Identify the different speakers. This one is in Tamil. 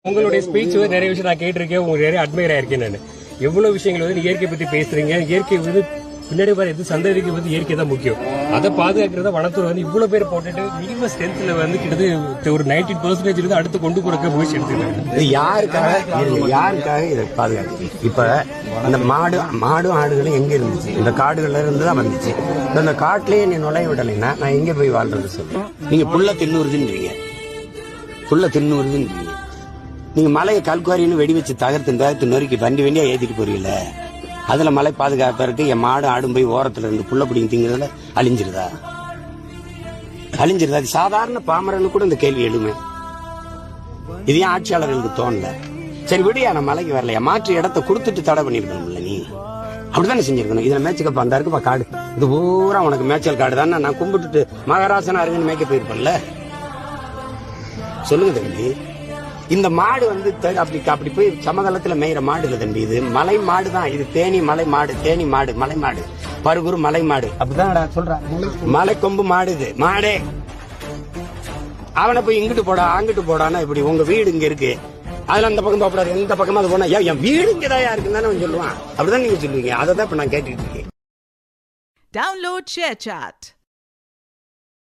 Speaker 1: உங்களுடைய ஸ்பீச் வந்து நிறைய விஷயம் நான் கேட்டிருக்கேன், உங்களுக்கு நிறைய அட்மையர் ஆயிருக்கேன். நான் எவ்வளவு விஷயங்கள் வந்து இயற்கை பத்தி பேசுறீங்க. இயற்கை வந்து பின்னாடி வர எது சந்ததிக்கு வந்து இயற்கை தான் முக்கியம். அதை பாதுகாக்கிறத வனத்துறை வந்து இவ்வளவு பேர் போட்டுட்டு மினிமம் ஸ்ட்ரென்த்ல வந்து கிட்டத்தட்ட ஒரு 90% இருந்து அடுத்து கொண்டு போறக்க முயற்சி எடுத்துக்கிறாங்க.
Speaker 2: இது யாருக்காக இதை பாதுகாக்கு? இப்ப அந்த மாடும் ஆடுகளும் எங்க இருந்துச்சு? இந்த காடுகள்ல இருந்து தான் வந்துச்சு. இந்த காட்டிலேயே நீ நுழைய விடலைன்னா நான் எங்க போய் வாழ்றது சொல்றேன்? நீங்க புள்ள தின்னுறுதுன்றீங்க, நீங்க மலையை கல்குவாரின்னு வெடி வச்சு தகர்த்து நொறுக்கி வண்டியா ஏத்திட்டு போறீங்கல்ல, அதுல மலை பாதுகாப்பதற்கு என் மாடு ஆடும் போய் ஓரத்துல இருந்து புள்ள பிடிங்க திங்கிறதுல அழிஞ்சிருதா? அது சாதாரண பாமரனு கூட இந்த கேள்வி எழுமே. இது ஏன் ஆட்சியாளர்களுக்கு தோணல? சரி விடியா, நான் மலைக்கு வரலையா, மாற்று இடத்தை கொடுத்துட்டு தடை பண்ணிருக்கணும்ல? நீ அப்படித்தானே செஞ்சிருக்கணும். இதுல மேய்ச்சிக்கப்ப அந்த இருக்குப்பா காடு, இது பூரா உனக்கு மேய்ச்சல் காடு தானே, நான் கும்பிட்டுட்டு மகாராசனா இருக்குன்னு மேய்க்க போயிருப்பேன்ல. சொல்லுங்க தம்பி, இந்த மாடு வந்து அப்படி போய் சமதளத்துல மேயிற மாடு இல்ல தம்பி, இது மலை மாடு தான். இது தேனி மலை மாடு, மலை மாடு, பருகூர் மலை மாடு, அப்படிதான் சொல்றேன். மலை கொம்பு மாடு, இது மாடே. அவனை போய் இங்கிட்டு போடா அங்கிட்டு போடானா இப்படி உங்க வீடு இங்க இருக்கு, அதுல அந்த பக்கம் போடாது, எந்த பக்கமா அது போனா என் வீடு இங்கதான் இருக்குன்னு தானே சொல்லுவான். அப்படிதான் நீங்க சொல்லுவீங்க. அதை தான் இப்ப நான் கேட்டுட்டு இருக்கேன்.
Speaker 3: Download ShareChat.